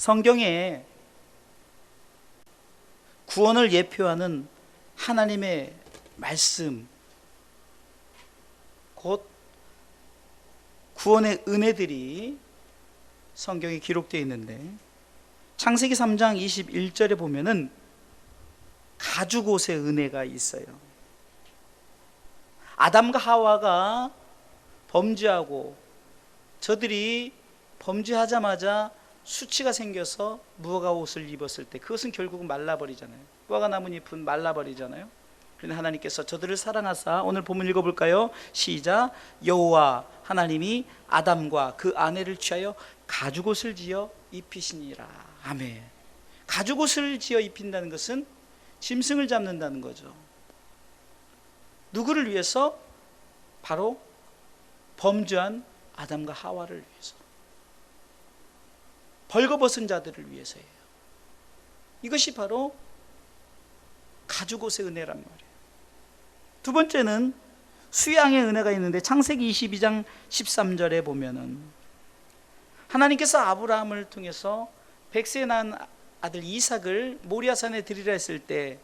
성경에 구원을 예표하는 하나님의 말씀, 곧 구원의 은혜들이 성경에 기록되어 있는데, 창세기 3장 21절에 보면은 가죽옷의 은혜가 있어요. 아담과 하와가 범죄하고 저들이 범죄하자마자 수치가 생겨서 무화과 옷을 입었을 때 그것은 결국은 말라버리잖아요. 무화과 나뭇잎은 말라버리잖아요. 그런데 하나님께서 저들을 사랑하사, 오늘 본문 읽어볼까요? 시작. 여호와 하나님이 아담과 그 아내를 취하여 가죽옷을 지어 입히시니라. 아멘. 가죽옷을 지어 입힌다는 것은 짐승을 잡는다는 거죠. 누구를 위해서? 바로 범죄한 아담과 하와를 위해서, 벌거벗은 자들을 위해서예요. 이것이 바로 가죽옷의 은혜란 말이에요. 두 번째는 수양의 은혜가 있는데, 창세기 22장 13절에 보면은 하나님께서 아브라함을 통해서 백세에 낳은 아들 이삭을 모리아산에 드리라 했을 때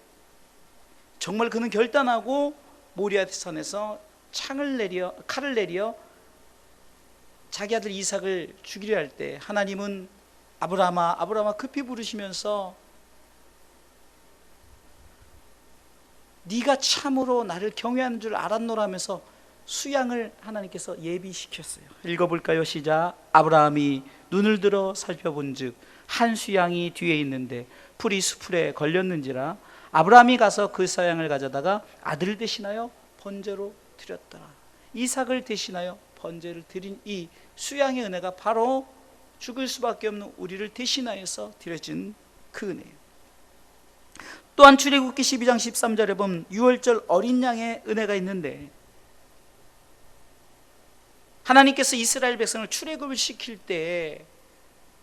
정말 그는 결단하고 모리아산에서 칼을 내려 자기 아들 이삭을 죽이려 할 때 하나님은 아브라함아, 아브라함아 급히 부르시면서 네가 참으로 나를 경외하는 줄 알았노라 하면서 수양을 하나님께서 예비시켰어요. 읽어볼까요? 시작. 아브라함이 눈을 들어 살펴본즉 한 수양이 뒤에 있는데 풀이 수풀에 걸렸는지라 아브라함이 가서 그 수양을 가져다가 아들을 대신하여 번제로 드렸더라. 이삭을 대신하여 번제를 드린 이 수양의 은혜가 바로 죽을 수밖에 없는 우리를 대신하여서 드려진 그 은혜예요. 또한 출애굽기 12장 13절에 보면 유월절 어린 양의 은혜가 있는데, 하나님께서 이스라엘 백성을 출애굽을 시킬 때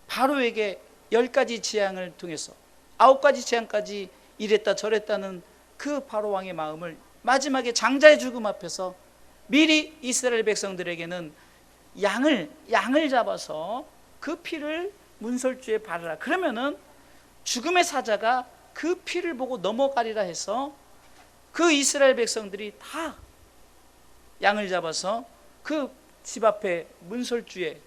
바로에게 10가지 재앙을 통해서 9가지 재앙까지 이랬다 저랬다는 그 바로 왕의 마음을 마지막에 장자의 죽음 앞에서 미리 이스라엘 백성들에게는 양을 잡아서 그 피를 문설주에 바르라. 그러면은 죽음의 사자가 그 피를 보고 넘어가리라 해서 그 이스라엘 백성들이 다 양을 잡아서 그 집 앞에 문설주에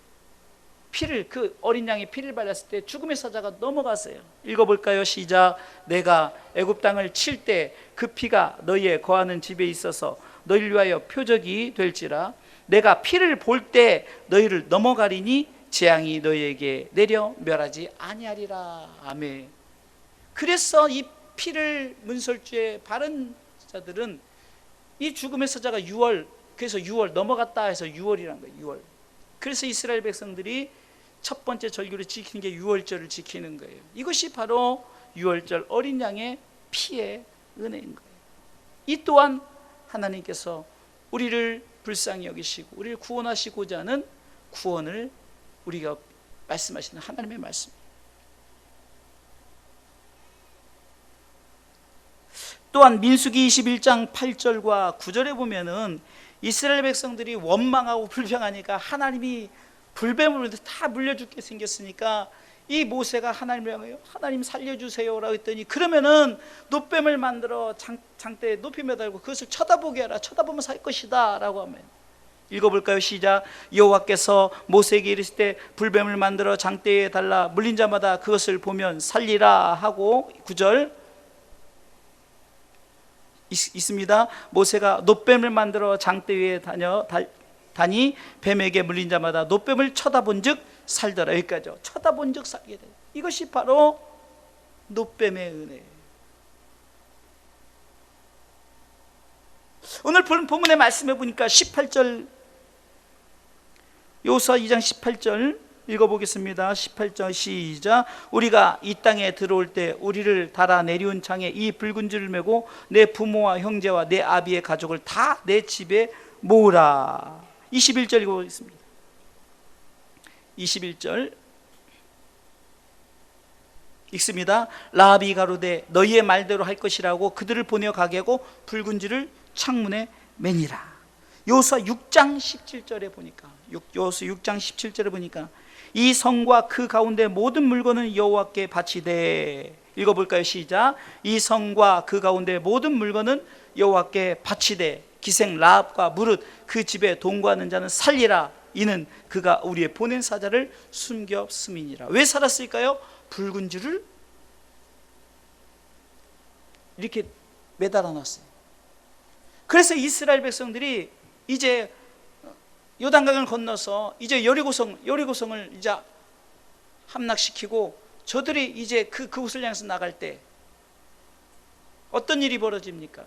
피를, 그 어린 양의 피를 발랐을 때 죽음의 사자가 넘어갔어요. 읽어볼까요? 시작. 내가 애굽 땅을 칠 때 그 피가 너희의 거하는 집에 있어서 너희를 위하여 표적이 될지라. 내가 피를 볼 때 너희를 넘어가리니 재앙이 너희에게 내려 멸하지 아니하리라. 아멘. 그래서 이 피를 문설주에 바른 자들은 이 죽음의 사자가 그래서 6월 넘어갔다 해서 6월이란 거예요. 6월. 그래서 이스라엘 백성들이 첫 번째 절기로 지키는 게 유월절을 지키는 거예요. 이것이 바로 유월절 어린 양의 피의 은혜인 거예요. 이 또한 하나님께서 우리를 불쌍히 여기시고 우리를 구원하시고자 하는 구원을 우리가 말씀하시는 하나님의 말씀입니다. 또한 민수기 21장 8절과 9절에 보면은 이스라엘 백성들이 원망하고 불평하니까 하나님이 불뱀으로 다 물려 죽게 생겼으니까 이 모세가 하나님을 향하여 하나님 살려주세요 라고 했더니, 그러면은 노뱀을 만들어 장대에 높이 매달고 그것을 쳐다보게 하라. 쳐다보면 살 것이다 라고 하면, 읽어볼까요? 시작. 여호와께서 모세에게 이르실 때 불뱀을 만들어 장대에 달라 물린 자마다 그것을 보면 살리라 하고, 9절 있습니다. 모세가 노뱀을 만들어 장대 위에 다니 뱀에게 물린 자마다 노뱀을 쳐다본 즉 살더라. 여기까지요. 쳐다본 즉 살게 돼. 이것이 바로 노뱀의 은혜. 오늘 본문의 말씀해 보니까 18절, 여호수아 2장 18절 읽어보겠습니다. 18절 시작. 우리가 이 땅에 들어올 때 우리를 달아 내려온 창에 이 붉은 줄을 메고 내 부모와 형제와 내 아비의 가족을 다 내 집에 모으라. 21절 읽어보겠습니다. 21절 읽습니다. 라합이 가로되 너희의 말대로 할 것이라고 그들을 보내어 가게 하고 붉은 줄을 창문에 매니라. 여호수아 6장 17절에 보니까, 여호수아 6장 17절에 보니까 이 성과 그 가운데 모든 물건은 여호와께 바치되. 읽어볼까요? 시작. 이 성과 그 가운데 모든 물건은 여호와께 바치되 기생 라합과 무릇 그 집에 동거하는 자는 살리라. 이는 그가 우리의 보낸 사자를 숨겼음이니라. 왜 살았을까요? 붉은 줄을 이렇게 매달아 놨어요. 그래서 이스라엘 백성들이 이제 요단강을 건너서 이제 여리고성을 이제 함락시키고 저들이 이제 그곳을 향해서 나갈 때 어떤 일이 벌어집니까?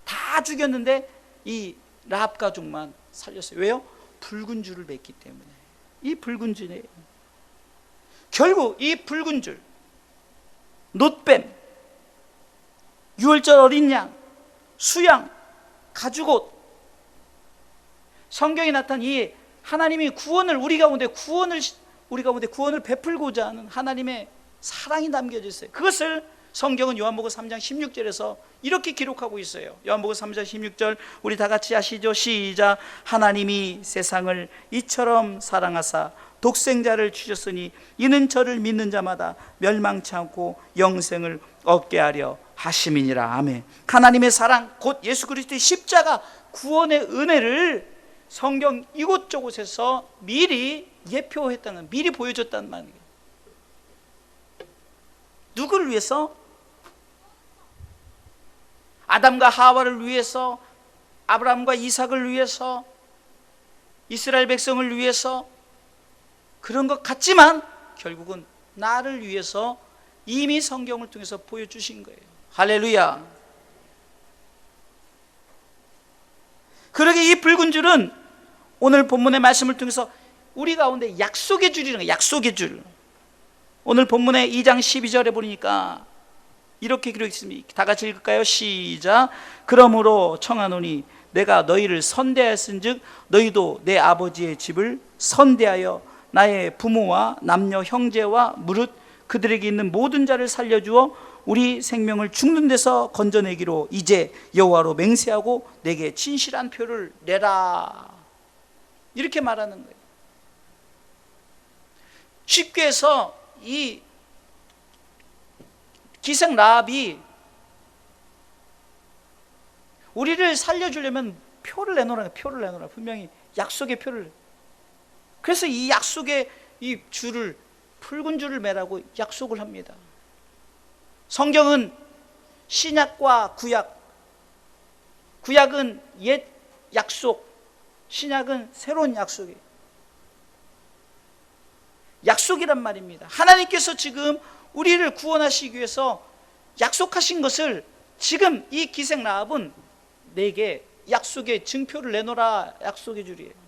다 죽였는데 이 라합 가족만 살렸어요. 왜요? 붉은 줄을 맸기 때문에. 이 붉은 줄에 결국 이 붉은 줄, 놋뱀, 유월절 어린 양, 수양, 가죽옷, 성경에 나타난 이 하나님이 구원을 우리 가운데 구원을 베풀고자 하는 하나님의 사랑이 담겨져 있어요. 그것을 성경은 요한복음 3장 16절에서 이렇게 기록하고 있어요. 요한복음 3장 16절 우리 다 같이 하시죠. 시작. 하나님이 세상을 이처럼 사랑하사 독생자를 주셨으니 이는 저를 믿는 자마다 멸망치 않고 영생을 얻게 하려 하심이니라. 아멘. 하나님의 사랑 곧 예수 그리스도의 십자가 구원의 은혜를 성경 이곳저곳에서 미리 예표했다는, 미리 보여줬다는 말이에요. 누구를 위해서? 아담과 하와를 위해서, 아브라함과 이삭을 위해서, 이스라엘 백성을 위해서. 그런 것 같지만 결국은 나를 위해서 이미 성경을 통해서 보여주신 거예요. 할렐루야. 그러게 이 붉은 줄은 오늘 본문의 말씀을 통해서 우리 가운데 약속의 줄이라는 거예요. 약속의 줄. 오늘 본문의 2장 12절에 보니까 이렇게 기록했습니다. 다 같이 읽을까요? 시작. 그러므로 청하노니 내가 너희를 선대하였은즉 너희도 내 아버지의 집을 선대하여 나의 부모와 남녀 형제와 무릇 그들에게 있는 모든 자를 살려주어 우리 생명을 죽는 데서 건져내기로 이제 여호와로 맹세하고 내게 진실한 표를 내라. 이렇게 말하는 거예요. 쉽게 해서 이 기생 라합이 우리를 살려주려면 표를 내놓으라. 표를 내놓으라. 분명히 약속의 표를. 그래서 이 약속의 이 줄을, 붉은 줄을 매라고 약속을 합니다. 성경은 신약과 구약은 옛 약속, 신약은 새로운 약속이에요. 약속이란 말입니다. 하나님께서 지금 우리를 구원하시기 위해서 약속하신 것을 지금 이 기생 라합은 내게 약속의 증표를 내놓으라. 약속의 줄이에요.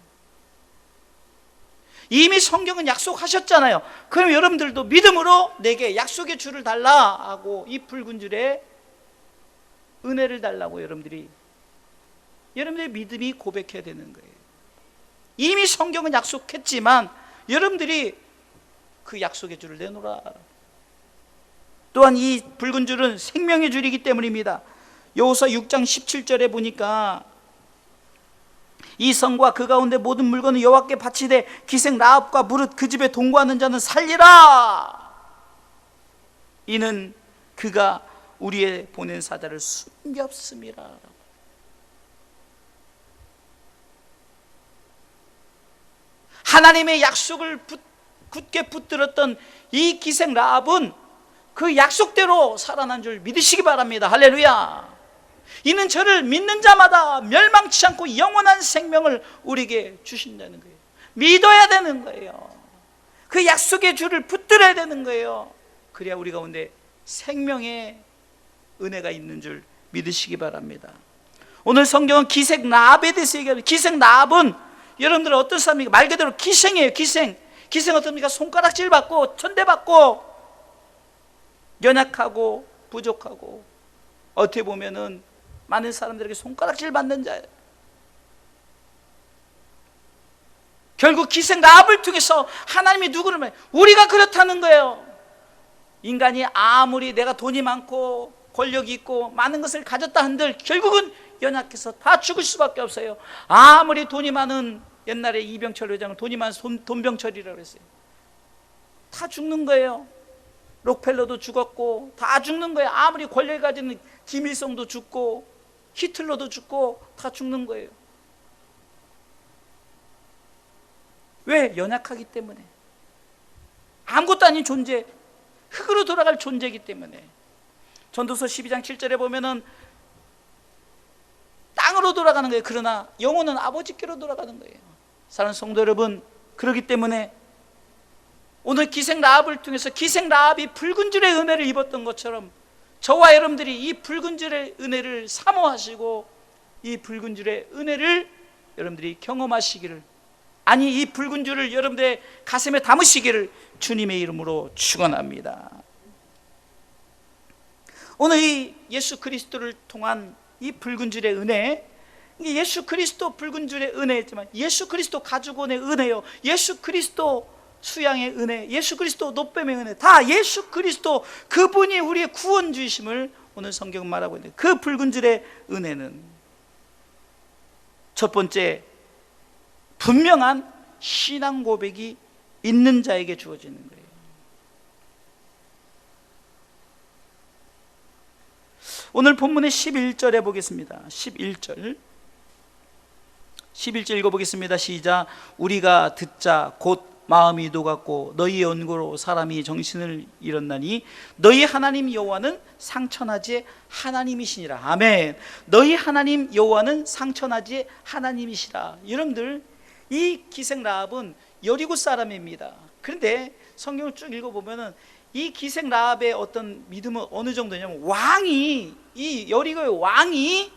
이미 성경은 약속하셨잖아요. 그럼 여러분들도 믿음으로 내게 약속의 줄을 달라 하고 이 붉은 줄에 은혜를 달라고 여러분들의 믿음이 고백해야 되는 거예요. 이미 성경은 약속했지만 여러분들이 그 약속의 줄을 내놓으라. 또한 이 붉은 줄은 생명의 줄이기 때문입니다. 여호수아 6장 17절에 보니까 이 성과 그 가운데 모든 물건은 여호와께 바치되 기생 라합과 무릇 그 집에 동거하는 자는 살리라. 이는 그가 우리의 보낸 사자를 숨겼음이라. 하나님의 약속을 굳게 붙들었던 이 기생 라합은 그 약속대로 살아난 줄 믿으시기 바랍니다. 할렐루야. 이는 저를 믿는 자마다 멸망치 않고 영원한 생명을 우리에게 주신다는 거예요. 믿어야 되는 거예요. 그 약속의 줄을 붙들어야 되는 거예요. 그래야 우리 가운데 생명의 은혜가 있는 줄 믿으시기 바랍니다. 오늘 성경은 기생 라합에 대해서 얘기합니다. 기생 라합은 여러분들은 어떤 사람입니까? 말 그대로 기생이에요. 기생 어떻습니까? 손가락질 받고 천대받고 연약하고 부족하고 어떻게 보면은 많은 사람들에게 손가락질 받는 자예요. 결국 기생 라합을 통해서 하나님이 누구를 말해요? 우리가 그렇다는 거예요. 인간이 아무리 내가 돈이 많고 권력이 있고 많은 것을 가졌다 한들 결국은 연약해서 다 죽을 수밖에 없어요. 아무리 돈이 많은 옛날에 이병철 회장을 돈이 많아서 돈병철이라고 그랬어요. 다 죽는 거예요. 록펠러도 죽었고 다 죽는 거예요. 아무리 권력을 가진 김일성도 죽고 히틀러도 죽고 다 죽는 거예요. 왜? 연약하기 때문에. 아무것도 아닌 존재, 흙으로 돌아갈 존재이기 때문에. 전도서 12장 7절에 보면은 땅으로 돌아가는 거예요. 그러나 영혼은 아버지께로 돌아가는 거예요. 사랑하는 성도 여러분, 그렇기 때문에 오늘 기생 라합을 통해서 기생 라합이 붉은 줄의 은혜를 입었던 것처럼 저와 여러분들이 이 붉은 줄의 은혜를 사모하시고 이 붉은 줄의 은혜를 여러분들이 경험하시기를, 아니 이 붉은 줄을 여러분들의 가슴에 담으시기를 주님의 이름으로 축원합니다. 오늘 이 예수 그리스도를 통한 이 붉은 줄의 은혜, 예수 그리스도 붉은 줄의 은혜였지만 예수 그리스도 가죽원의 은혜요, 예수 그리스도 수양의 은혜, 예수 그리스도 노뱀의 은혜, 다 예수 그리스도 그분이 우리의 구원주이심을 오늘 성경은 말하고 있는데, 그 붉은 줄의 은혜는 첫 번째 분명한 신앙 고백이 있는 자에게 주어지는 거예요. 오늘 본문의 11절에 보겠습니다. 11절 읽어보겠습니다. 시작. 우리가 듣자 곧 마음이 녹았고 너희의 언고로 사람이 정신을 잃었나니 너희 하나님 여호와는 상천하지의 하나님이시니라. 아멘. 너희 하나님 여호와는 상천하지의 하나님이시라. 여러분들, 이 기생 라합은 여리고 사람입니다. 그런데 성경을 쭉 읽어보면은 이 기생 라합의 어떤 믿음은 어느 정도냐면, 이 여리고의 왕이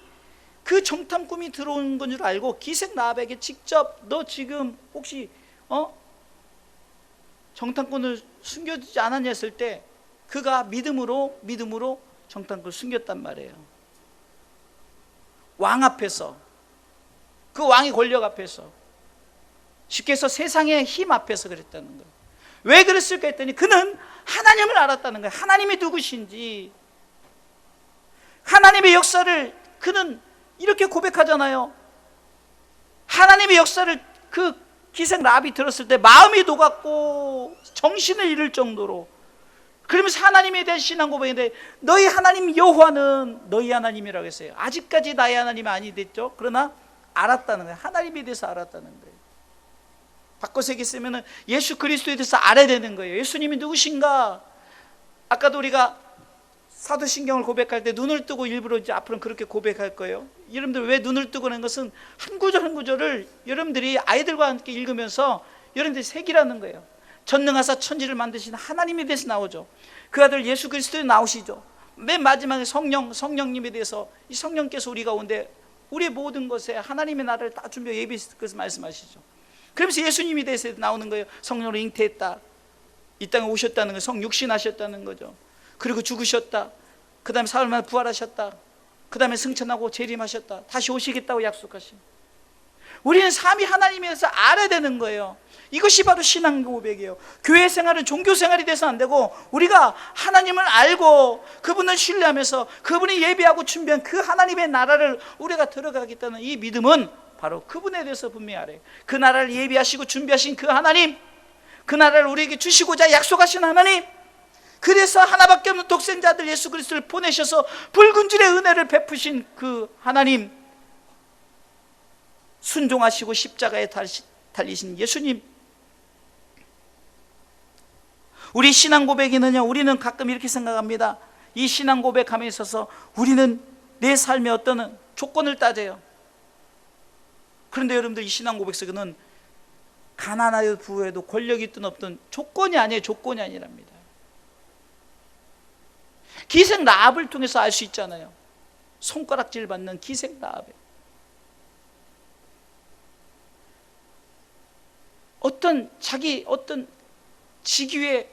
그 정탐꾼이 들어온 건 줄 알고 기생 라합에게 직접 너 지금 혹시 정탐꾼을 숨겨주지 않았냐 했을 때 그가 믿음으로 정탐꾼을 숨겼단 말이에요. 왕 앞에서, 그 왕의 권력 앞에서, 쉽게 해서 세상의 힘 앞에서 그랬다는 거예요. 왜 그랬을까 했더니 그는 하나님을 알았다는 거예요. 하나님이 누구신지, 하나님의 역사를 그는 이렇게 고백하잖아요. 하나님의 역사를 그 기생 라합이 들었을 때 마음이 녹았고 정신을 잃을 정도로, 그러면서 하나님에 대한 신앙 고백인데, 너희 하나님 여호와는 너희 하나님이라고 했어요. 아직까지 나의 하나님이 아니 됐죠. 그러나 알았다는 거예요. 하나님에 대해서 알았다는 거예요. 바꿔서 얘기했으면 예수 그리스도에 대해서 알아야 되는 거예요. 예수님이 누구신가? 아까도 우리가 사도신경을 고백할 때 눈을 뜨고 일부러 이제 앞으로는 그렇게 고백할 거예요. 여러분들 왜 눈을 뜨고 하는 것은 한 구절 한 구절을 여러분들이 아이들과 함께 읽으면서 여러분들이 새기라는 거예요. 전능하사 천지를 만드신 하나님에 대해서 나오죠. 그 아들 예수 그리스도에 나오시죠. 맨 마지막에 성령님에 대해서, 이 성령께서 우리 가운데 우리의 모든 것에 하나님의 나라를 다 준비하고 예비했을 것을 말씀하시죠. 그러면서 예수님에 대해서 나오는 거예요. 성령으로 잉태했다, 이 땅에 오셨다는 거, 성육신하셨다는 거죠. 그리고 죽으셨다, 그 다음에 사흘 만에 부활하셨다, 그 다음에 승천하고 재림하셨다, 다시 오시겠다고 약속하신. 우리는 삼위 하나님에 대해서 알아야 되는 거예요. 이것이 바로 신앙 고백이에요. 교회 생활은 종교 생활이 돼서 안 되고, 우리가 하나님을 알고 그분을 신뢰하면서 그분이 예비하고 준비한 그 하나님의 나라를 우리가 들어가겠다는 이 믿음은 바로 그분에 대해서 분명히 알아요. 그 나라를 예비하시고 준비하신 그 하나님, 그 나라를 우리에게 주시고자 약속하신 하나님, 그래서 하나밖에 없는 독생자들 예수 그리스도를 보내셔서 붉은 줄의 은혜를 베푸신 그 하나님, 순종하시고 십자가에 달리신 예수님. 우리 신앙 고백이는요, 우리는 가끔 이렇게 생각합니다. 이 신앙 고백함에 있어서 우리는 내 삶의 어떤 조건을 따져요. 그런데 여러분들, 이 신앙 고백 속에는 가난하여도 부유해도 권력이 있든 없든 조건이 아니에요. 조건이 아니랍니다. 기생 라합을 통해서 알 수 있잖아요. 손가락질 받는 기생 라합에 어떤 직위의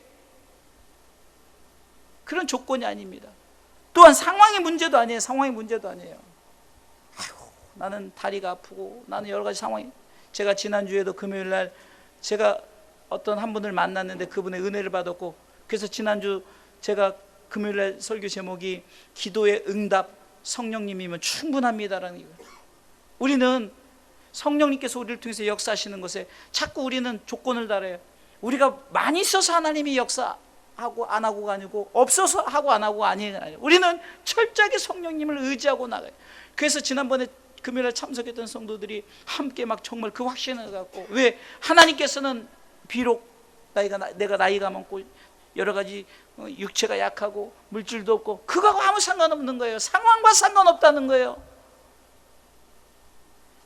그런 조건이 아닙니다. 또한 상황의 문제도 아니에요. 상황의 문제도 아니에요. 아이고, 나는 다리가 아프고 나는 여러 가지 상황이. 제가 지난주에도 금요일날 제가 어떤 한 분을 만났는데 그분의 은혜를 받았고, 그래서 지난주 제가 금요일날 설교 제목이 기도의 응답 성령님이면 충분합니다라는 거예요. 우리는 성령님께서 우리를 통해서 역사하시는 것에 자꾸 우리는 조건을 달아요. 우리가 많이 있어서 하나님이 역사하고 안 하고가 아니고 없어서 하고 안 하고가 아니에요. 우리는 철저하게 성령님을 의지하고 나가요. 그래서 지난번에 금요일에 참석했던 성도들이 함께 막 정말 그 확신을 갖고, 왜? 하나님께서는 비록 내가 나이가 많고 여러 가지 육체가 약하고 물질도 없고 그거하고 아무 상관없는 거예요. 상황과 상관없다는 거예요.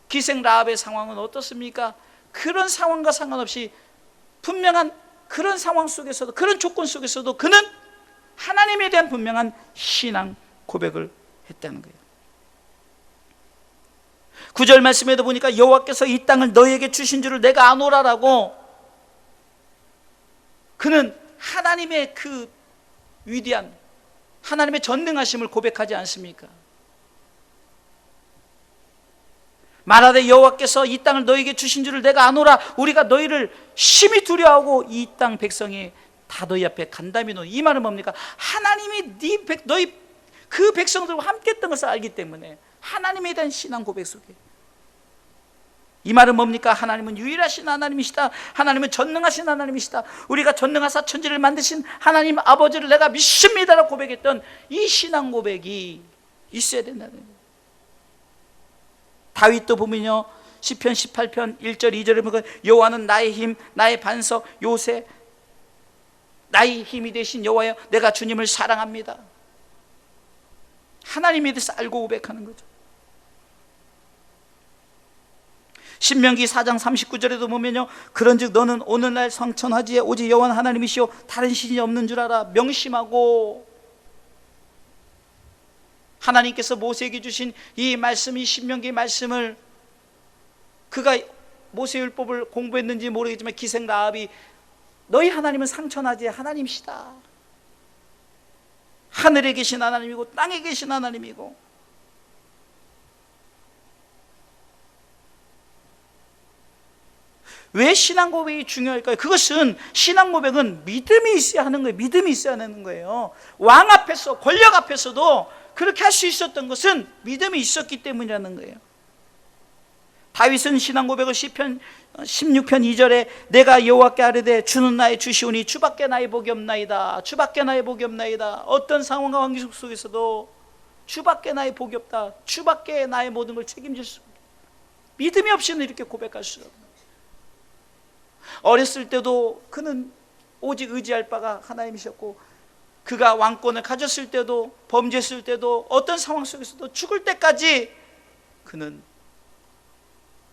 기생 라합의 상황은 어떻습니까? 그런 상황과 상관없이 분명한 그런 상황 속에서도, 그런 조건 속에서도 그는 하나님에 대한 분명한 신앙 고백을 했다는 거예요. 9절 말씀에도 보니까 여호와께서 이 땅을 너희에게 주신 줄을 내가 아노라라고, 그는 하나님의 그 위대한 하나님의 전능하심을 고백하지 않습니까? 말하되 여호와께서 이 땅을 너희에게 주신 줄을 내가 아노라. 우리가 너희를 심히 두려워하고 이 땅 백성이 다 너희 앞에 간담이 노. 이 말은 뭡니까? 하나님이 너희 그 백성들과 함께 했던 것을 알기 때문에 하나님에 대한 신앙 고백 속에, 이 말은 뭡니까? 하나님은 유일하신 하나님이시다. 하나님은 전능하신 하나님이시다. 우리가 전능하사 천지를 만드신 하나님 아버지를 내가 믿습니다라고 고백했던 이 신앙 고백이 있어야 된다는 거예요. 다윗도 보면요, 시편 18편 1절 2절에 보면 여호와는 나의 힘, 나의 반석, 요새 나의 힘이 되신 여호와여, 내가 주님을 사랑합니다. 하나님에 대해서 알고 고백하는 거죠. 신명기 4장 39절에도 보면요, 그런즉 너는 오늘날 성천하지에 오직 여호와는 하나님이시오 다른 신이 없는 줄 알아. 명심하고, 하나님께서 모세에게 주신 이 말씀, 이 신명기 말씀을, 그가 모세율법을 공부했는지 모르겠지만 기생 라합이 너희 하나님은 상천하지의 하나님이시다. 하늘에 계신 하나님이고 땅에 계신 하나님이고. 왜 신앙 고백이 중요할까요? 그것은, 신앙 고백은 믿음이 있어야 하는 거예요. 믿음이 있어야 하는 거예요. 왕 앞에서, 권력 앞에서도 그렇게 할 수 있었던 것은 믿음이 있었기 때문이라는 거예요. 다윗은 신앙 고백을 시편 16편 2절에 내가 여호와께 아뢰되 주는 나의 주시오니 주밖에 나의 복이 없나이다. 주밖에 나의 복이 없나이다. 어떤 상황과 관계 속에서도 주밖에 나의 복이 없다. 주밖에 나의 모든 걸 책임질 수 없다. 믿음이 없이는 이렇게 고백할 수 없다. 어렸을 때도 그는 오직 의지할 바가 하나님이셨고, 그가 왕권을 가졌을 때도, 범죄했을 때도, 어떤 상황 속에서도 죽을 때까지 그는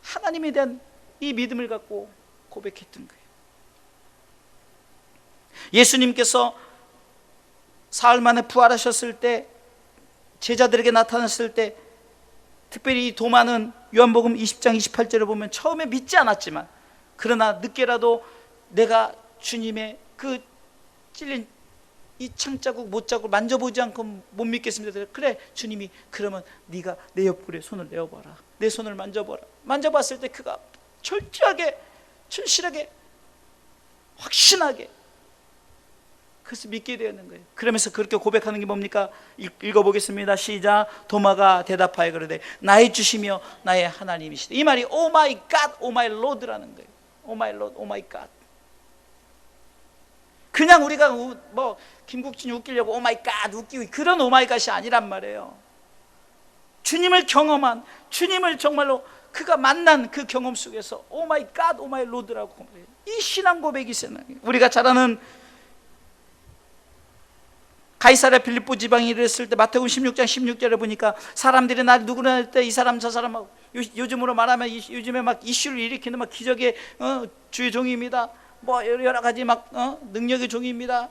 하나님에 대한 이 믿음을 갖고 고백했던 거예요. 예수님께서 사흘 만에 부활하셨을 때, 제자들에게 나타났을 때, 특별히 이 도마는 요한복음 20장 28절을 보면 처음에 믿지 않았지만, 그러나 늦게라도 내가 주님의 그 찔린 이 창자국 못자국 만져보지 않고 못 믿겠습니다. 그래, 주님이 그러면 네가 내 옆구리에 손을 내어봐라. 내 손을 만져봐라. 만져봤을 때 그가 철저하게, 충실하게, 확신하게 그래서 믿게 되었는 거예요. 그러면서 그렇게 고백하는 게 뭡니까? 읽어보겠습니다. 시작. 도마가 대답하여 그러되 나의 주시며 나의 하나님이시다. 이 말이 오 마이 갓, 오 마이 로드라는 거예요. 오 마이 로드, 오 마이 갓. 그냥 우리가 뭐 김국진이 웃기려고 오 마이 갓 웃기고 그런 오 마이 갓이 아니란 말이에요. 주님을 경험한, 주님을 정말로 그가 만난 그 경험 속에서 오 마이 갓, 오 마이 로드라고 고백해요. 이 신앙 고백이 있어요. 우리가 잘 아는 가이사랴 빌립보 지방에 이르렀을 때 마태복음 16장 16절에 보니까 사람들이 날 누구나 할 때 이 사람 저 사람하고, 요즘으로 말하면 요즘에 막 이슈를 일으키는 막 기적의 주의 종입니다. 뭐 여러 가지 막 능력의 종입니다.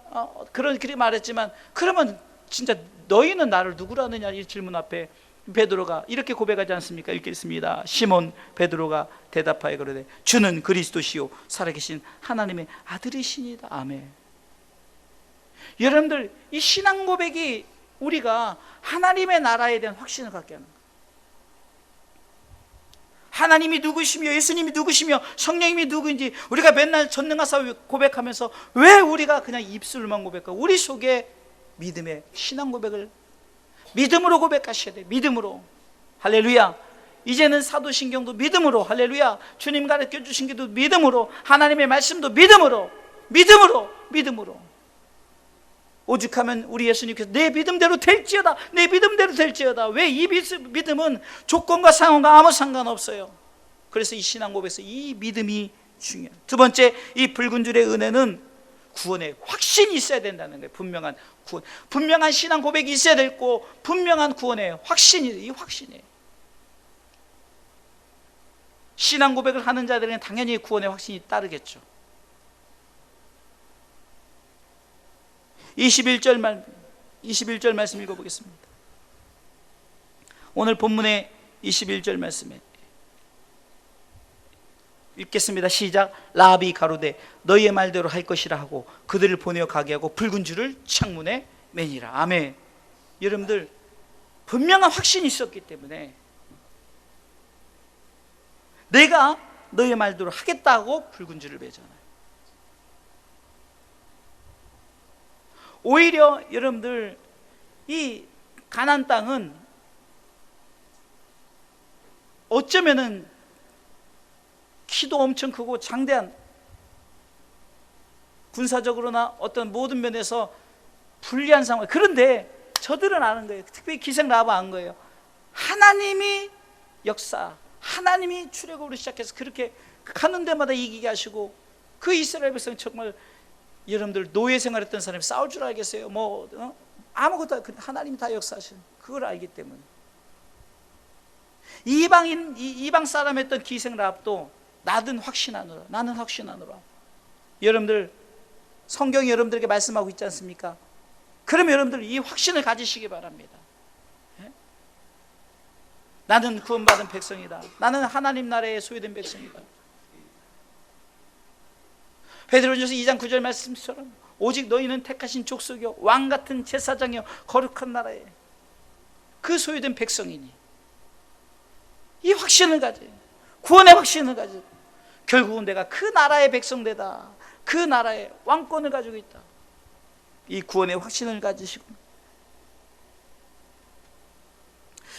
그렇게 말했지만, 그러면 진짜 너희는 나를 누구라느냐 이 질문 앞에 베드로가 이렇게 고백하지 않습니까? 읽겠습니다. 시몬 베드로가 대답하여 그러되 주는 그리스도시요 살아계신 하나님의 아들이시니다. 아멘. 여러분들, 이 신앙 고백이 우리가 하나님의 나라에 대한 확신을 갖게 하는 거예요. 하나님이 누구시며 예수님이 누구시며 성령님이 누구인지 우리가 맨날 전능하사 고백하면서 왜 우리가 그냥 입술만 고백하고, 우리 속에 믿음의 신앙 고백을 믿음으로 고백하셔야 돼요. 믿음으로. 할렐루야. 이제는 사도신경도 믿음으로, 할렐루야, 주님 가르쳐 주신 게도 믿음으로, 하나님의 말씀도 믿음으로, 믿음으로 오죽하면 우리 예수님께서 내 믿음대로 될지어다, 내 믿음대로 될지어다. 왜? 이 믿음은 조건과 상황과 아무 상관없어요. 그래서 이 신앙 고백에서 이 믿음이 중요해요. 두 번째, 이 붉은 줄의 은혜는 구원의 확신이 있어야 된다는 거예요. 분명한 구원, 분명한 신앙 고백이 있어야 되고 분명한 구원의 확신이, 이 확신이에요. 신앙 고백을 하는 자들은 당연히 구원의 확신이 따르겠죠. 21절 말씀 읽어보겠습니다. 오늘 본문의 21절 말씀에 읽겠습니다. 시작. 라비 가로되 너희의 말대로 할 것이라 하고 그들을 보내어 가게 하고 붉은 줄을 창문에 매니라. 아멘. 여러분들, 분명한 확신이 있었기 때문에 내가 너희의 말대로 하겠다고 붉은 줄을 매잖아요. 오히려 여러분들, 이 가나안 땅은 어쩌면은 키도 엄청 크고 장대한, 군사적으로나 어떤 모든 면에서 불리한 상황. 그런데 저들은 아는 거예요. 특별히 기생 라합은 아는 거예요. 하나님이 역사, 하나님이 출애굽으로 시작해서 그렇게 가는 데마다 이기게 하시고, 그 이스라엘 백성 정말 여러분들 노예 생활했던 사람이 싸울 줄 알겠어요? 아무것도 하나님이 다 역사하시는 그걸 알기 때문에 이방 사람 했던 기생 라합도 나는 확신하노라, 나는 확신하노라. 여러분들, 성경이 여러분들에게 말씀하고 있지 않습니까? 그러면 여러분들 이 확신을 가지시기 바랍니다. 예? 나는 구원받은 백성이다. 나는 하나님 나라에 소유된 백성이다. 베드로전서 2장 9절 말씀처럼 오직 너희는 택하신 족속이요 왕같은 제사장이요 거룩한 나라에 그 소유된 백성이니, 이 확신을 가져, 구원의 확신을 가져, 결국은 내가 그 나라의 백성되다, 그 나라의 왕권을 가지고 있다. 이 구원의 확신을 가지시고,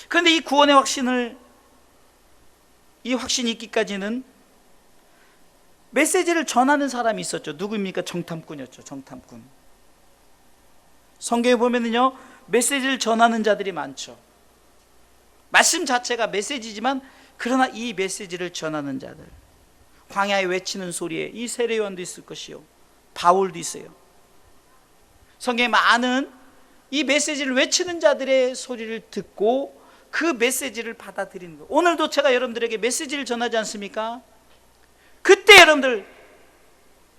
그런데 이 구원의 확신을, 이 확신이 있기까지는 메시지를 전하는 사람이 있었죠. 누구입니까? 정탐꾼이었죠. 정탐꾼. 성경에 보면은요, 메시지를 전하는 자들이 많죠. 말씀 자체가 메시지지만 그러나 이 메시지를 전하는 자들, 광야에 외치는 소리에 이 세례요한도 있을 것이요 바울도 있어요. 성경에 많은 이 메시지를 외치는 자들의 소리를 듣고 그 메시지를 받아들이는 거예요. 오늘도 제가 여러분들에게 메시지를 전하지 않습니까? 그때 여러분들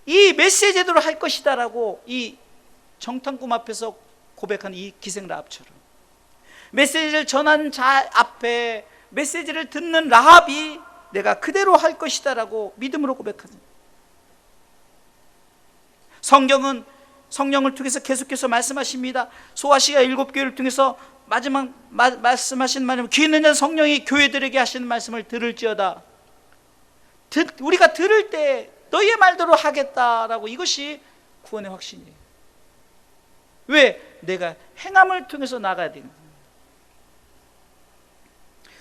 이 메시지대로 할 것이다 라고 이 정탐꾼 앞에서 고백한 이 기생 라합처럼 메시지를 전한 자 앞에 메시지를 듣는 라합이 내가 그대로 할 것이다 라고 믿음으로 고백하는, 성경은 성령을 통해서 계속해서 말씀하십니다. 소아시아 7교회를 통해서 마지막 말씀하신 말은 귀 있는 자 성령이 교회들에게 하시는 말씀을 들을지어다. 우리가 들을 때 너희의 말대로 하겠다라고, 이것이 구원의 확신이에요. 왜? 내가 행함을 통해서 나가야 되는 거예요.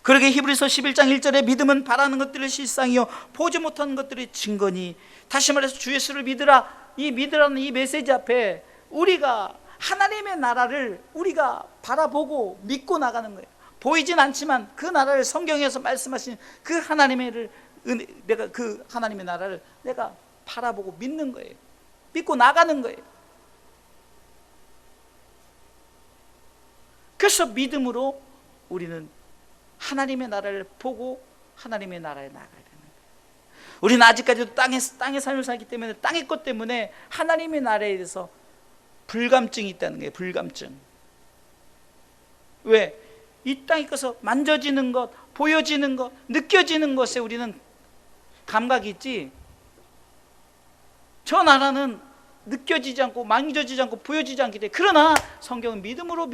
그러게 히브리서 11장 1절에 믿음은 바라는 것들의 실상이요 보지 못하는 것들의 증거니, 다시 말해서 주 예수를 믿으라, 이 믿으라는 이 메시지 앞에 우리가 하나님의 나라를 우리가 바라보고 믿고 나가는 거예요. 보이진 않지만 그 나라를, 성경에서 말씀하신 그 하나님의 내가 그 하나님의 나라를 내가 바라보고 믿는 거예요. 믿고 나가는 거예요. 그래서 믿음으로 우리는 하나님의 나라를 보고 하나님의 나라에 나가야 되는 거예요. 우리는 아직까지도 땅의 삶을 살기 때문에, 땅의 것 때문에 하나님의 나라에 대해서 불감증이 있다는 거예요. 불감증. 왜? 이 땅의 것을 만져지는 것, 보여지는 것, 느껴지는 것에 우리는 감각이 있지, 저 나라는 느껴지지 않고 만져지지 않고 보여지지 않기 때문에. 그러나 성경은 믿음으로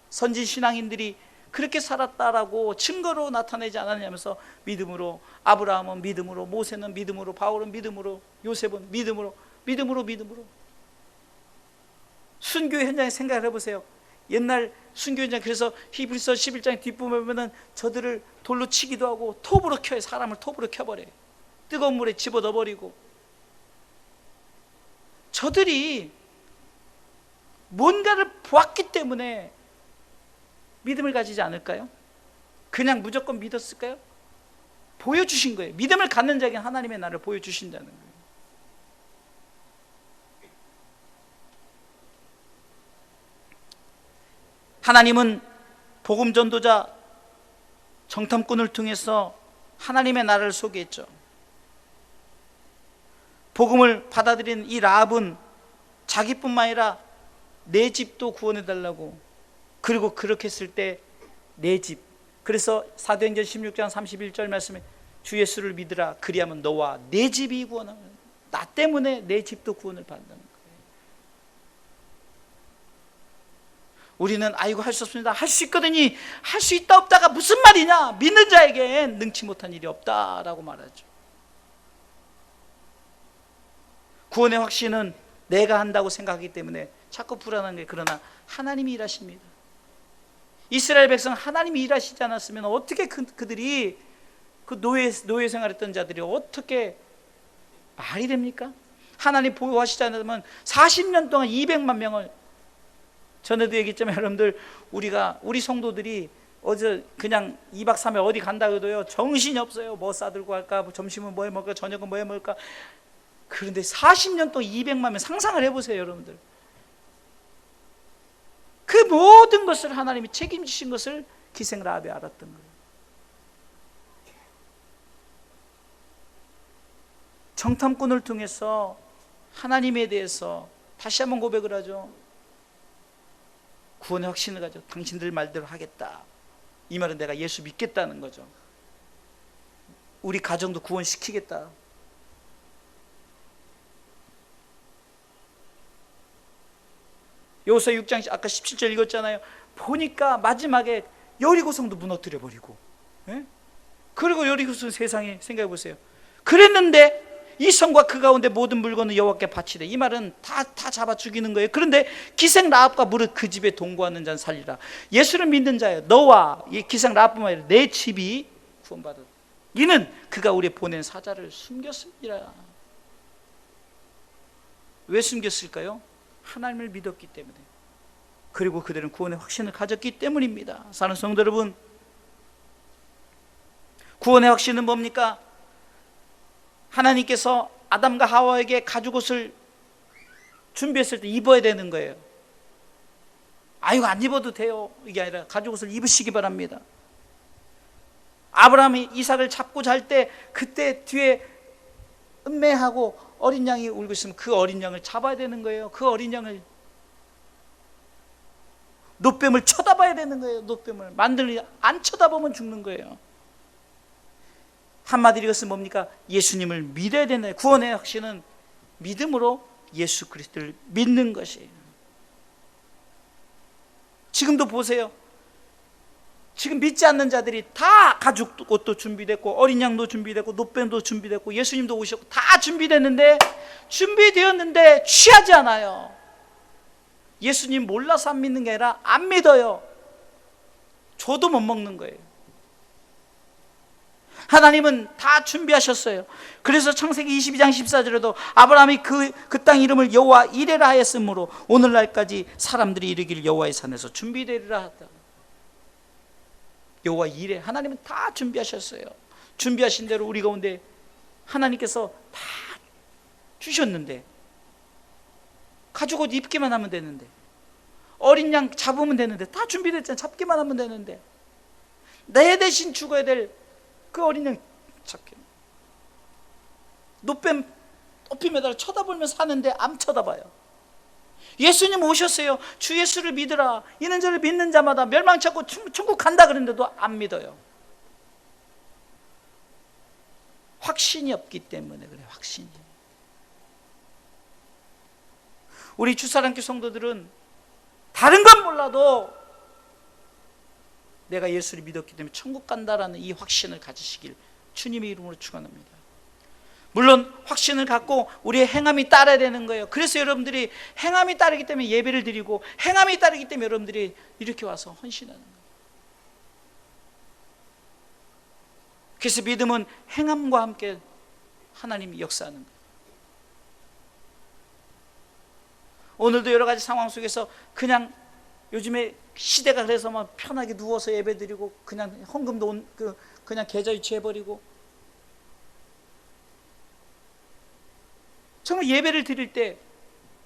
선진 신앙인들이 그렇게 살았다라고 증거로 나타내지 않았냐면서, 믿음으로 아브라함은 믿음으로, 모세는 믿음으로, 바울은 믿음으로, 요셉은 믿음으로. 순교의 현장에 생각을 해보세요. 옛날 순교인장, 그래서 히브리서 11장 뒷부분에 보면은 저들을 돌로 치기도 하고 톱으로 켜요. 사람을 톱으로 켜버려요. 뜨거운 물에 집어넣어버리고. 저들이 뭔가를 보았기 때문에 믿음을 가지지 않을까요? 그냥 무조건 믿었을까요? 보여주신 거예요. 믿음을 갖는 자에게 하나님의 나를 보여주신다는 거예요. 하나님은 복음 전도자 정탐꾼을 통해서 하나님의 나라를 소개했죠. 복음을 받아들인 이 라합은 자기뿐만 아니라 내 집도 구원해달라고, 그리고 그렇게 했을 때 내 집, 그래서 사도행전 16장 31절 말씀에 주 예수를 믿으라, 그리하면 너와 내 집이 구원하는, 나 때문에 내 집도 구원을 받는다는 거예요. 우리는 아이고 할 수 없습니다, 할 수 있거든요, 할 수 있다 없다가 무슨 말이냐, 믿는 자에겐 능치 못한 일이 없다라고 말하죠. 구원의 확신은 내가 한다고 생각하기 때문에 자꾸 불안한 거예요. 그러나 하나님이 일하십니다. 이스라엘 백성 하나님이 일하시지 않았으면 어떻게 그들이 그 노예 생활했던 자들이 어떻게 말이 됩니까? 하나님 보호하시지 않으면 40년 동안 200만 명을, 전에도 얘기했지만 여러분들, 우리 성도들이 어제 그냥 2박 3일 어디 간다고 해도요 정신이 없어요. 뭐 싸들고 갈까, 점심은 뭐 해 먹을까, 저녁은 뭐 해 먹을까. 그런데 40년 동안 200만 명, 상상을 해보세요 여러분들. 그 모든 것을 하나님이 책임지신 것을 기생 라합이 알았던 거예요. 정탐꾼을 통해서 하나님에 대해서 다시 한번 고백을 하죠. 구원의 확신을 가져 당신들 말대로 하겠다. 이 말은 내가 예수 믿겠다는 거죠. 우리 가정도 구원시키겠다. 여호수아 6장 아까 17절 읽었잖아요. 보니까 마지막에 여리고성도 무너뜨려 버리고, 예? 그리고 여리고성, 세상에 생각해 보세요. 그랬는데 이 성과 그 가운데 모든 물건은 여호와께 바치되, 이 말은 다 잡아 죽이는 거예요. 그런데 기생 라합과 무릇 그 집에 동거하는 자는 살리라. 예수를 믿는 자예요. 너와 이 기생 라합뿐만 아니라 내 집이 구원받았다. 이는 그가 우리의 보낸 사자를 숨겼습니다. 왜 숨겼을까요? 하나님을 믿었기 때문에, 그리고 그들은 구원의 확신을 가졌기 때문입니다. 사랑하는 성도 여러분, 구원의 확신은 뭡니까? 하나님께서 아담과 하와에게 가죽옷을 준비했을 때 입어야 되는 거예요. 아이고 안 입어도 돼요, 이게 아니라 가죽옷을 입으시기 바랍니다. 아브라함이 이삭을 잡고 잘 때, 그때 뒤에 음매하고 어린 양이 울고 있으면 그 어린 양을 잡아야 되는 거예요. 그 어린 양을, 노뱀을 쳐다봐야 되는 거예요. 노뱀을 만들이 안 쳐다보면 죽는 거예요. 한마디로 이것은 뭡니까? 예수님을 믿어야 되는 거예요. 구원의 확신은 믿음으로 예수 그리스도를 믿는 것이에요. 지금도 보세요. 지금 믿지 않는 자들이 다 가죽 옷도 준비됐고, 어린 양도 준비됐고, 노뱀도 준비됐고, 예수님도 오셨고, 다 준비됐는데, 준비되었는데 취하지 않아요. 예수님 몰라서 안 믿는 게 아니라 안 믿어요. 저도 못 먹는 거예요. 하나님은 다 준비하셨어요. 그래서 창세기 22장 14절에도 아브라함이 그 땅 이름을 여호와 이레라 하였으므로 오늘날까지 사람들이 이르기를 여호와의 산에서 준비되리라 하다. 여호와 이레, 하나님은 다 준비하셨어요. 준비하신 대로 우리 가운데 하나님께서 다 주셨는데, 가죽옷 입기만 하면 되는데, 어린 양 잡으면 되는데, 다 준비됐잖아요. 잡기만 하면 되는데, 내 대신 죽어야 될 그 어린 양 잡기. 노뱀 높이 매달아 쳐다보면서 사는데 안 쳐다봐요. 예수님 오셨어요. 주 예수를 믿으라. 이는 저를 믿는 자마다 멸망치 않고 천국 간다 그랬는데도 안 믿어요. 확신이 없기 때문에 그래요. 확신이. 우리 주사랑교 성도들은 다른 건 몰라도 내가 예수를 믿었기 때문에 천국 간다라는 이 확신을 가지시길 주님의 이름으로 축원합니다. 물론 확신을 갖고 우리의 행함이 따라야 되는 거예요. 그래서 여러분들이 행함이 따르기 때문에 예배를 드리고, 행함이 따르기 때문에 여러분들이 이렇게 와서 헌신하는 거예요. 그래서 믿음은 행함과 함께 하나님이 역사하는 거예요. 오늘도 여러 가지 상황 속에서 그냥 요즘에 시대가 그래서 막 편하게 누워서 예배 드리고, 그냥 헌금도 그냥 계좌 유치해버리고, 정말 예배를 드릴 때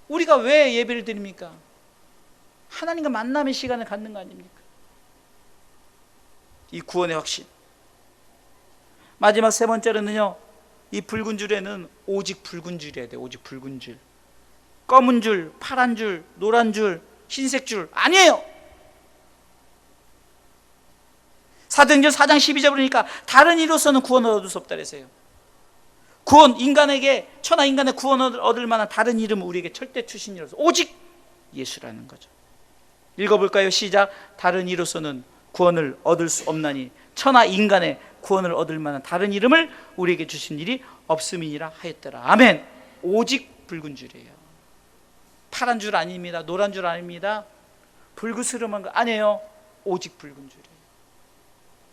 우리가 왜 예배를 드립니까? 하나님과 만남의 시간을 갖는 거 아닙니까? 이 구원의 확신. 마지막 세 번째로는요, 이 붉은 줄에는 오직 붉은 줄이어야 돼요. 오직 붉은 줄. 검은 줄, 파란 줄, 노란 줄, 흰색 줄 아니에요. 사도행전 4장 12절 보니까 다른 이로서는 구원을 얻을 수 없다 그랬어요. 구원, 인간에게, 천하 인간의 구원을 얻을 만한 다른 이름은 우리에게 절대 출신이로서 오직 예수라는 거죠. 읽어볼까요? 시작. 다른 이로서는 구원을 얻을 수 없나니 천하 인간의 구원을 얻을 만한 다른 이름을 우리에게 주신 일이 없음이니라 하였더라. 아멘. 오직 붉은 줄이에요. 파란 줄 아닙니다. 노란 줄 아닙니다. 불그스름한 거 아니에요. 오직 붉은 줄이에요.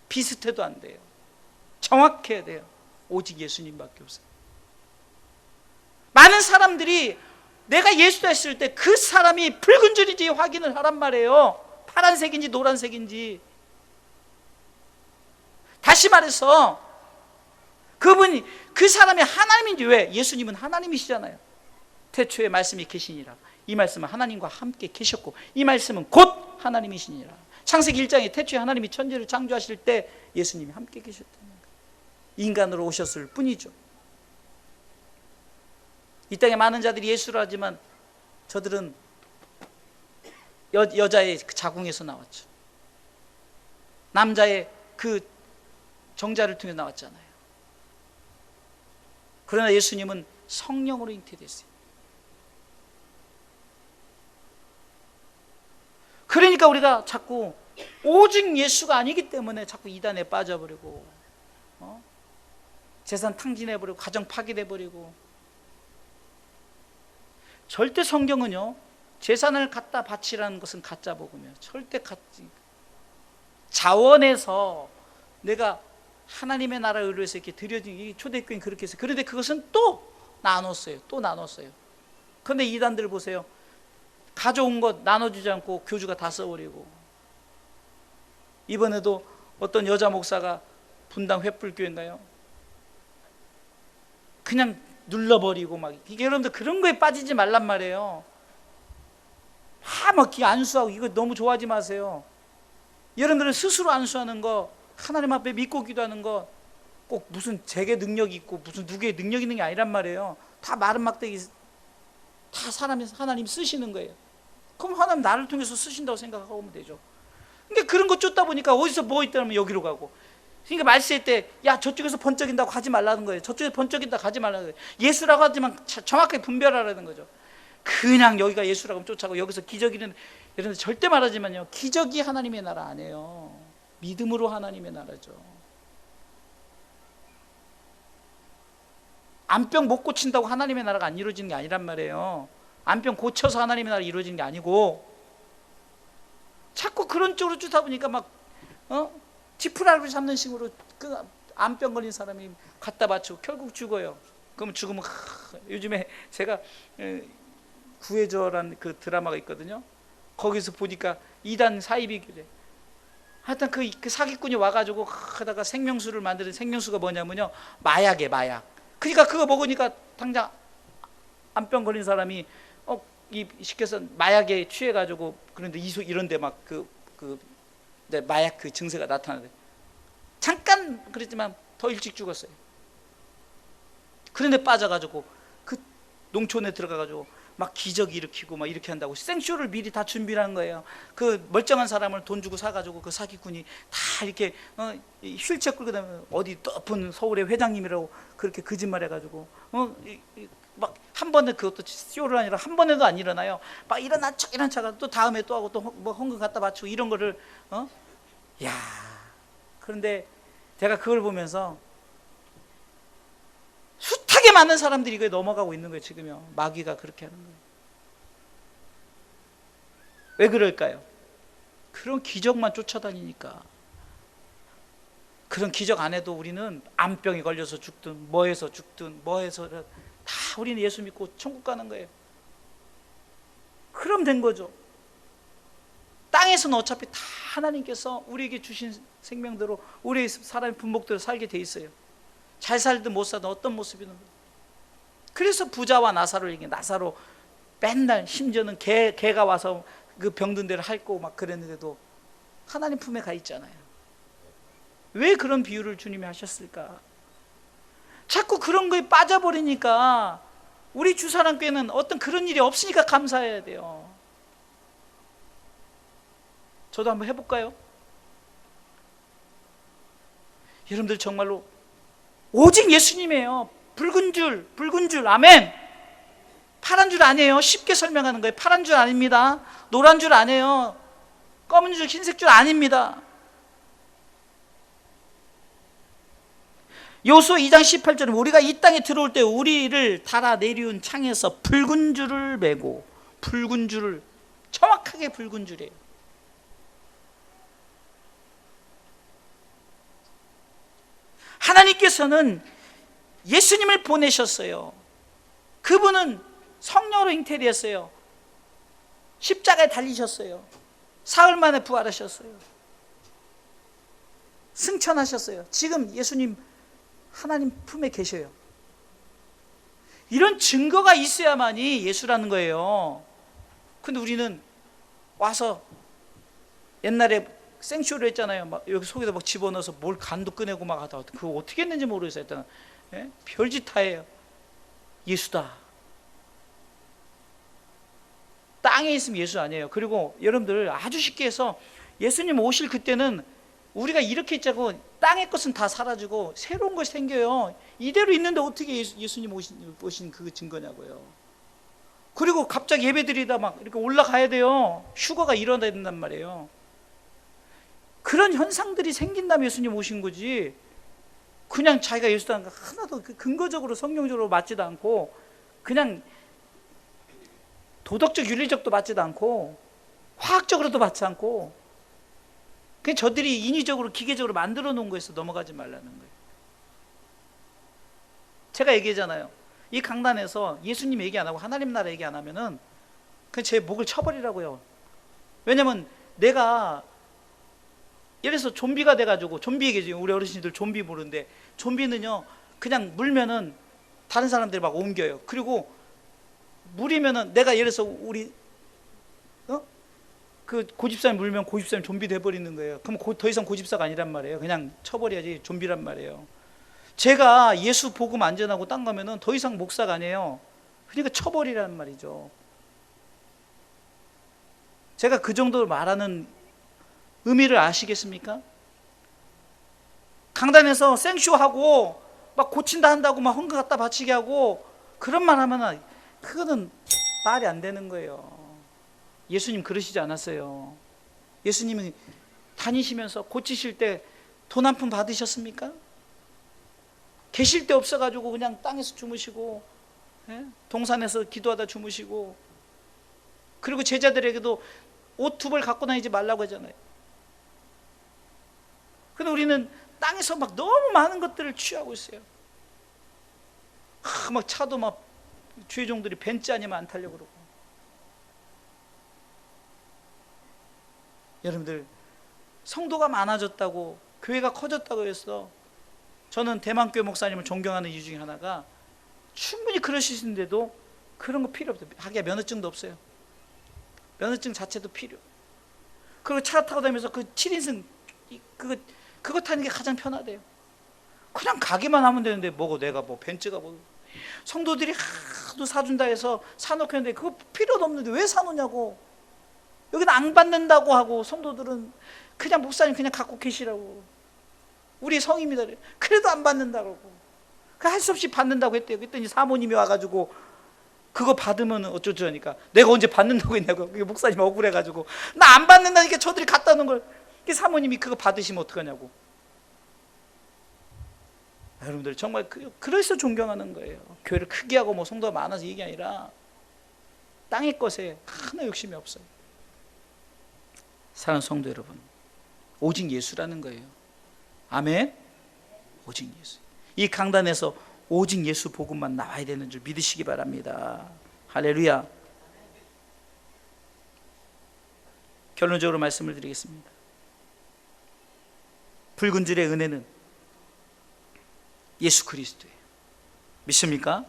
비슷해도 안 돼요. 정확해야 돼요. 오직 예수님밖에 없어요. 많은 사람들이 내가 예수다 했을 때 그 사람이 붉은 줄인지 확인을 하란 말이에요. 파란색인지 노란색인지. 다시 말해서 그분이, 그 사람이 하나님인지. 왜? 예수님은 하나님이시잖아요. 태초에 말씀이 계시니라. 이 말씀은 하나님과 함께 계셨고, 이 말씀은 곧 하나님이시니라. 창세기 1장에 태초에 하나님이 천지를 창조하실 때 예수님이 함께 계셨다는 거예요. 인간으로 오셨을 뿐이죠. 이 땅에 많은 자들이 예수를 하지만 저들은 여자의 그 자궁에서 나왔죠. 남자의 그 정자를 통해 나왔잖아요. 그러나 예수님은 성령으로 잉태됐어요. 그러니까 우리가 자꾸 오직 예수가 아니기 때문에 자꾸 이단에 빠져버리고, 재산 탕진해버리고, 가정 파괴돼버리고. 절대 성경은요, 재산을 갖다 바치라는 것은 가짜 복음이에요. 절대 가짜. 자원에서 내가 하나님의 나라를 위해서 이렇게 드려진, 이 초대교회는 그렇게 했어요. 그런데 그것은 또 나눴어요. 또 나눴어요. 그런데 이단들 보세요. 가져온 것 나눠주지 않고 교주가 다 써버리고. 이번에도 어떤 여자 목사가 분당 횃불교회인가요? 그냥 눌러버리고 막. 이게 여러분들 그런 거에 빠지지 말란 말이에요. 막 안수하고 이거 너무 좋아하지 마세요. 여러분들은 스스로 안수하는 거, 하나님 앞에 믿고 기도하는 거 꼭 무슨 제게 능력이 있고 무슨 누구의 능력이 있는 게 아니란 말이에요. 다 마른 막대기, 다 하나님 쓰시는 거예요. 그럼 하나님 나를 통해서 쓰신다고 생각하고 오면 되죠. 그러니까 그런 거 쫓다 보니까 어디서 뭐 있다면 여기로 가고. 그러니까 말세일 때, 야, 저쪽에서 번쩍인다고 가지 말라는 거예요. 저쪽에서 번쩍인다고 가지 말라는 거예요. 예수라고 하지만 정확하게 분별하라는 거죠. 그냥 여기가 예수라고 쫓아가고 여기서 기적이 있는, 여러분들 절대 말하지만요, 기적이 하나님의 나라 아니에요. 믿음으로 하나님의 나라죠. 암병 못 고친다고 하나님의 나라가 안 이루어지는 게 아니란 말이에요. 암병 고쳐서 하나님의 나라가 이루어지는 게 아니고, 자꾸 그런 쪽으로 쫓다 보니까 막 지푸라기를 잡는 식으로 그 암병 걸린 사람이 갖다 바치고 결국 죽어요. 그러면 죽으면 요즘에 제가 구해줘라는 그 드라마가 있거든요. 거기서 보니까 이단 사이비 그래. 하여튼 그 사기꾼이 와가지고 하다가 생명수를 만드는, 생명수가 뭐냐면요, 마약이에요. 마약. 그러니까 그거 먹으니까 당장 암병 걸린 사람이 이 시켜서 마약에 취해가지고, 그런데 이런데 막 마약 그 증세가 나타나는데 잠깐 그랬지만 더 일찍 죽었어요. 그런데 빠져가지고 그 농촌에 들어가가지고 막 기적 일으키고 막 이렇게 한다고 생쇼를 미리 다 준비를 한 거예요. 그 멀쩡한 사람을 돈 주고 사가지고 그 사기꾼이 다 이렇게 휠체어 끌고 다니면 어디 높은 서울의 회장님이라고 그렇게 거짓말해가지고 막 한 번에, 그것도 쇼를 아니라 한 번에도 안 일어나요. 막 일어난 척가 또 다음에 또 하고 또 뭐 헌금 갖다 바치고 이런 거를 야. 그런데 제가 그걸 보면서 숱하게 많은 사람들이 이거에 넘어가고 있는 거예요. 지금요. 마귀가 그렇게 하는 거예요. 왜 그럴까요? 그런 기적만 쫓아다니니까. 그런 기적 안 해도 우리는 암병에 걸려서 죽든 뭐해서 죽든 뭐해서 다 우리는 예수 믿고 천국 가는 거예요. 그럼 된 거죠. 땅에서는 어차피 다 하나님께서 우리에게 주신 생명대로 우리 사람의 분목대로 살게 돼 있어요. 잘 살든 못 살든 어떤 모습이든. 그래서 부자와 나사로 얘기해. 나사로 맨날 심지어는 개가 와서 그 병든 데를 핥고 막 그랬는데도 하나님 품에 가 있잖아요. 왜 그런 비유를 주님이 하셨을까? 자꾸 그런 거에 빠져버리니까 우리 주사랑교회는 어떤 그런 일이 없으니까 감사해야 돼요. 저도 한번 해볼까요? 여러분들 정말로 오직 예수님이에요. 붉은 줄, 아멘. 파란 줄 아니에요. 쉽게 설명하는 거예요. 파란 줄 아닙니다. 노란 줄 아니에요. 검은 줄, 흰색 줄 아닙니다. 요수아 2장 18절에 우리가 이 땅에 들어올 때 우리를 달아 내리운 창에서 붉은 줄을 메고, 붉은 줄을, 정확하게 붉은 줄이에요. 하나님께서는 예수님을 보내셨어요. 그분은 성령으로 잉태되었어요. 십자가에 달리셨어요. 사흘 만에 부활하셨어요. 승천하셨어요. 지금 예수님 하나님 품에 계셔요. 이런 증거가 있어야만이 예수라는 거예요. 근데 우리는 와서 옛날에 생쇼를 했잖아요. 막 여기 속에다 막 집어넣어서 뭘 간도 꺼내고 막 하다 그거 어떻게 했는지 모르겠어요. 일단 별짓 다 해요. 예수다. 땅에 있으면 예수 아니에요. 그리고 여러분들 아주 쉽게 해서 예수님 오실 그때는 우리가 이렇게 있자고 땅의 것은 다 사라지고 새로운 것이 생겨요. 이대로 있는데 어떻게 예수님 오신 그 증거냐고요. 그리고 갑자기 예배드리다 막 이렇게 올라가야 돼요. 휴거가 일어나야 된단 말이에요. 그런 현상들이 생긴다면 예수님 오신 거지, 그냥 자기가 예수다는 거 하나도 근거적으로 성경적으로 맞지도 않고 그냥 도덕적 윤리적도 맞지도 않고 화학적으로도 맞지 않고 그냥 저들이 인위적으로 기계적으로 만들어 놓은 거에서 넘어가지 말라는 거예요. 제가 얘기하잖아요. 이 강단에서 예수님 얘기 안 하고 하나님 나라 얘기 안 하면은 그냥 제 목을 쳐버리라고요. 왜냐면 내가 예를 들어서 좀비가 돼가지고, 좀비 얘기죠. 우리 어르신들 좀비 모르는데, 좀비는요 그냥 물면은 다른 사람들이 막 옮겨요. 그리고 물이면은 내가 예를 들어서 우리 그 고집사님 물면 고집사님 좀비 돼버리는 거예요. 그럼 더 이상 고집사가 아니란 말이에요. 그냥 쳐버려야지 좀비란 말이에요. 제가 예수 복음 안 전하고 딴 가면은 더 이상 목사가 아니에요. 그러니까 쳐버리라는 말이죠. 제가 그 정도로 말하는 의미를 아시겠습니까? 강단에서 생쇼하고 막 고친다 한다고 막 헌금 갖다 바치게 하고 그런 말 하면은 그거는 말이 안 되는 거예요. 예수님 그러시지 않았어요. 예수님은 다니시면서 고치실 때 돈 한 푼 받으셨습니까? 계실 데 없어가지고 그냥 땅에서 주무시고, 동산에서 기도하다 주무시고, 그리고 제자들에게도 옷 두 벌 갖고 다니지 말라고 하잖아요. 근데 우리는 땅에서 막 너무 많은 것들을 취하고 있어요. 막 차도 막 주의종들이 벤츠 아니면 안 타려고 그러고. 여러분들 성도가 많아졌다고, 교회가 커졌다고 해서, 저는 대만교회 목사님을 존경하는 이유 중에 하나가 충분히 그러시는데도 그런 거 필요 없어요. 하기야 면허증도 없어요. 면허증 자체도 필요. 그리고 차 타고 다니면서 그 7인승 그거 타는 게 가장 편하대요. 그냥 가기만 하면 되는데 뭐고 내가 뭐 벤츠가 뭐. 성도들이 하도 사준다 해서 사놓고 했는데 그거 필요도 없는데 왜 사놓냐고. 여기는 안 받는다고 하고 성도들은 그냥 목사님 그냥 갖고 계시라고. 우리 성입니다. 그래도 안 받는다고. 할 수 없이 받는다고 했대요. 그랬더니 사모님이 와가지고 그거 받으면 어쩌저니까 내가 언제 받는다고 했냐고. 목사님 억울해가지고 나 안 받는다니까 저들이 갖다 놓은 걸. 사모님이 그거 받으시면 어떡하냐고. 여러분들 정말 그래서 존경하는 거예요. 교회를 크게 하고 뭐 성도가 많아서 이게 아니라 땅의 것에 하나 욕심이 없어요. 사랑하는 성도 여러분, 오직 예수라는 거예요. 아멘. 오직 예수. 이 강단에서 오직 예수 복음만 나와야 되는 줄 믿으시기 바랍니다. 할렐루야. 결론적으로 말씀을 드리겠습니다. 붉은 줄의 은혜는 예수 그리스도예요. 믿습니까?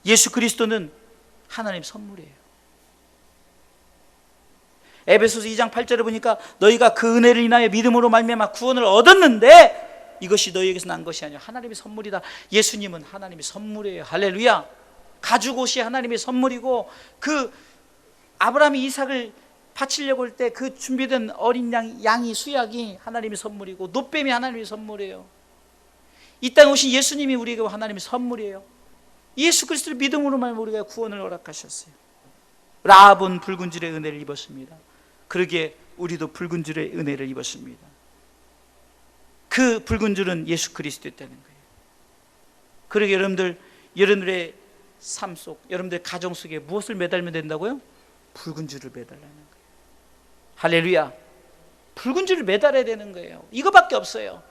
예수 그리스도는 하나님 선물이에요. 에베소서 2장 8절에 보니까 너희가 그 은혜를 인하여 믿음으로 말미암아 구원을 얻었는데 이것이 너희에게서 난 것이 아니라 하나님의 선물이다. 예수님은 하나님의 선물이에요. 할렐루야. 가죽옷이 하나님의 선물이고, 그 아브라함이 이삭을 바치려고 할 때 그 준비된 어린 양이 수약이 하나님의 선물이고, 노뱀이 하나님의 선물이에요. 이 땅에 오신 예수님이 우리에게 하나님의 선물이에요. 예수 그리스도를 믿음으로만 우리가 구원을 허락하셨어요. 라합은 붉은 줄의 은혜를 입었습니다. 그러기에 우리도 붉은 줄의 은혜를 입었습니다. 그 붉은 줄은 예수 그리스도였다는 거예요. 그러기에 여러분들의 삶 속, 여러분들의 가정 속에 무엇을 매달면 된다고요? 붉은 줄을 매달라는 거예요. 할렐루야. 붉은 줄을 매달아야 되는 거예요. 이거밖에 없어요.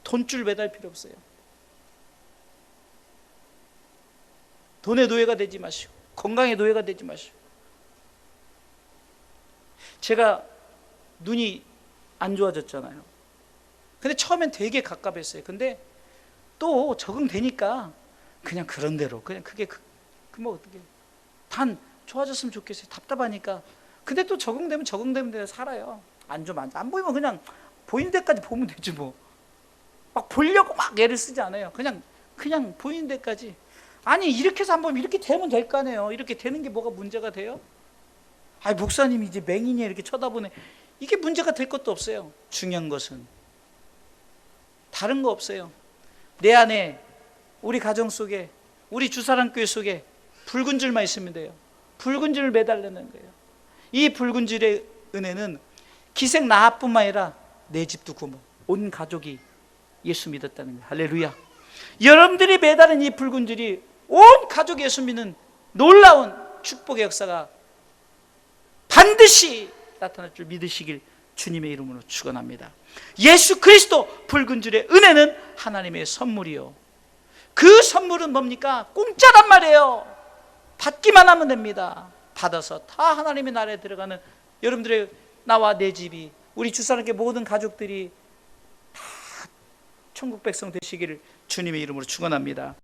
돈줄 매달 필요 없어요. 돈의 노예가 되지 마시고, 건강의 노예가 되지 마시고. 제가 눈이 안 좋아졌잖아요. 근데 처음엔 되게 갑갑했어요. 근데 또 적응되니까 그냥 그런 대로, 그냥 그게 뭐 어떻게, 단 좋아졌으면 좋겠어요. 답답하니까. 근데 또 적응되면 대로 살아요. 안 보이면 그냥 보이는 데까지 보면 되지 뭐. 막 보려고 막 애를 쓰지 않아요. 그냥 보이는 데까지. 아니, 이렇게 해서 안 보면 이렇게 되면 될 거 아니에요. 이렇게 되는 게 뭐가 문제가 돼요? 아니, 목사님이 이제 맹인이야 이렇게 쳐다보네. 이게 문제가 될 것도 없어요. 중요한 것은 다른 거 없어요. 내 안에, 우리 가정 속에, 우리 주사랑교회 속에 붉은 줄만 있으면 돼요. 붉은 줄을 매달리는 거예요. 이 붉은 줄의 은혜는 기생 라합뿐만 아니라 내 집도 구원, 온 가족이 예수 믿었다는 거예요. 할렐루야. 여러분들이 매달은 이 붉은 줄이 온 가족이 예수 믿는 놀라운 축복의 역사가 반드시 나타날 줄 믿으시길 주님의 이름으로 축원합니다. 예수 그리스도 붉은 줄의 은혜는 하나님의 선물이요. 그 선물은 뭡니까? 공짜란 말이에요. 받기만 하면 됩니다. 받아서 다 하나님의 나라에 들어가는 여러분들의, 나와 내 집이, 우리 주사랑교회 모든 가족들이 다 천국 백성 되시기를 주님의 이름으로 축원합니다.